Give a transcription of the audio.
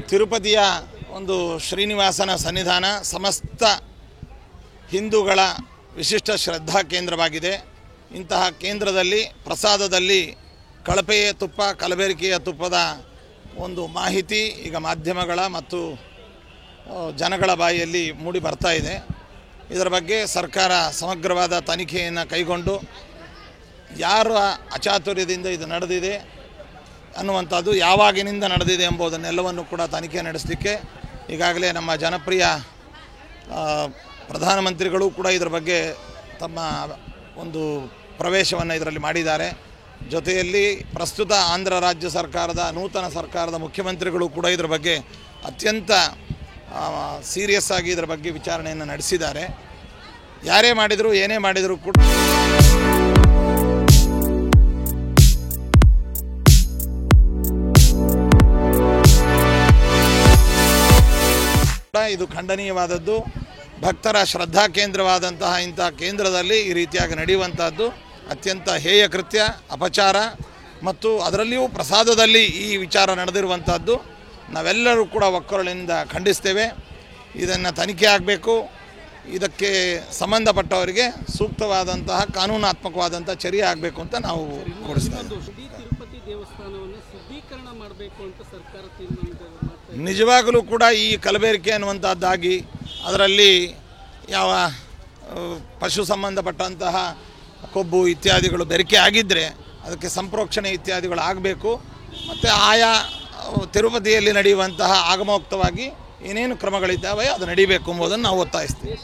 ತಿರುಪತಿಯ ಒಂದು ಶ್ರೀನಿವಾಸನ ಸನ್ನಿಧಾನ ಸಮಸ್ತ ಹಿಂದೂಗಳ ವಿಶಿಷ್ಟ ಶ್ರದ್ಧಾ ಕೇಂದ್ರವಾಗಿದೆ. ಇಂತಹ ಕೇಂದ್ರದಲ್ಲಿ ಪ್ರಸಾದದಲ್ಲಿ ಕಳಪೆಯ ತುಪ್ಪ, ಕಲಬೆರಕೆಯ ತುಪ್ಪದ ಒಂದು ಮಾಹಿತಿ ಈಗ ಮಾಧ್ಯಮಗಳ ಮತ್ತು ಜನಗಳ ಬಾಯಿಯಲ್ಲಿ ಮೂಡಿ ಬರ್ತಾ ಇದೆ. ಇದರ ಬಗ್ಗೆ ಸರ್ಕಾರ ಸಮಗ್ರವಾದ ತನಿಖೆಯನ್ನು ಕೈಗೊಂಡು ಯಾರ ಅಚಾತುರ್ಯದಿಂದ ಇದು ನಡೆದಿದೆ ಅನ್ನುವಂಥದ್ದು, ಯಾವಾಗಿನಿಂದ ನಡೆದಿದೆ ಎಂಬುದನ್ನೆಲ್ಲವನ್ನು ಕೂಡ ತನಿಖೆ ನಡೆಸಲಿಕ್ಕೆ ಈಗಾಗಲೇ ನಮ್ಮ ಜನಪ್ರಿಯ ಪ್ರಧಾನಮಂತ್ರಿಗಳು ಕೂಡ ಇದರ ಬಗ್ಗೆ ತಮ್ಮ ಒಂದು ಪ್ರವೇಶವನ್ನು ಇದರಲ್ಲಿ ಮಾಡಿದ್ದಾರೆ. ಜೊತೆಯಲ್ಲಿ ಪ್ರಸ್ತುತ ಆಂಧ್ರ ರಾಜ್ಯ ಸರ್ಕಾರದ ನೂತನ ಸರ್ಕಾರದ ಮುಖ್ಯಮಂತ್ರಿಗಳು ಕೂಡ ಇದರ ಬಗ್ಗೆ ಅತ್ಯಂತ ಸೀರಿಯಸ್ ಆಗಿ ಇದರ ಬಗ್ಗೆ ವಿಚಾರಣೆಯನ್ನು ನಡೆಸಿದ್ದಾರೆ. ಯಾರೇ ಮಾಡಿದರೂ ಏನೇ ಮಾಡಿದರೂ ಕೂಡ ಇದು ಖಂಡನೀಯವಾದದ್ದು. ಭಕ್ತರ ಶ್ರದ್ಧಾ ಕೇಂದ್ರವಾದಂತಹ ಇಂಥ ಕೇಂದ್ರದಲ್ಲಿ ಈ ರೀತಿಯಾಗಿ ನಡೆಯುವಂಥದ್ದು ಅತ್ಯಂತ ಹೇಯ ಕೃತ್ಯ, ಅಪಚಾರ ಮತ್ತು ಅದರಲ್ಲಿಯೂ ಪ್ರಸಾದದಲ್ಲಿ ಈ ವಿಚಾರ ನಡೆದಿರುವಂಥದ್ದು ನಾವೆಲ್ಲರೂ ಕೂಡ ಒಕ್ಕೊರಳಿನಿಂದ ಖಂಡಿಸ್ತೇವೆ. ಇದನ್ನು ತನಿಖೆ ಆಗಬೇಕು. ಇದಕ್ಕೆ ಸಂಬಂಧಪಟ್ಟವರಿಗೆ ಸೂಕ್ತವಾದಂತಹ ಕಾನೂನಾತ್ಮಕವಾದಂಥ ಚರ್ಯೆ ಆಗಬೇಕು ಅಂತ ನಾವು ಕೋರಿಸ್ತೇವೆ. ತಿರುಪತಿ ದೇವಸ್ಥಾನವನ್ನು ಶುದ್ಧೀಕರಣ ಮಾಡಬೇಕು ಅಂತ ಸರ್ಕಾರ ತೀರ್ಮಾನ. ನಿಜವಾಗಲೂ ಕೂಡ ಈ ಕಲಬೆರಕೆ ಅನ್ನುವಂಥದ್ದಾಗಿ ಅದರಲ್ಲಿ ಯಾವ ಪಶು ಸಂಬಂಧಪಟ್ಟಂತಹ ಕೊಬ್ಬು ಇತ್ಯಾದಿಗಳು ಬೆರಕೆ ಆಗಿದ್ದರೆ ಅದಕ್ಕೆ ಸಂಪ್ರೋಕ್ಷಣೆ ಇತ್ಯಾದಿಗಳು ಆಗಬೇಕು. ಮತ್ತು ಆಯಾ ತಿರುಪತಿಯಲ್ಲಿ ನಡೆಯುವಂತಹ ಆಗಮೋಕ್ತವಾಗಿ ಏನೇನು ಕ್ರಮಗಳಿದ್ದಾವೆ ಅದು ನಡೀಬೇಕು ಎಂಬುದನ್ನು ನಾವು ಒತ್ತಾಯಿಸ್ತೀವಿ.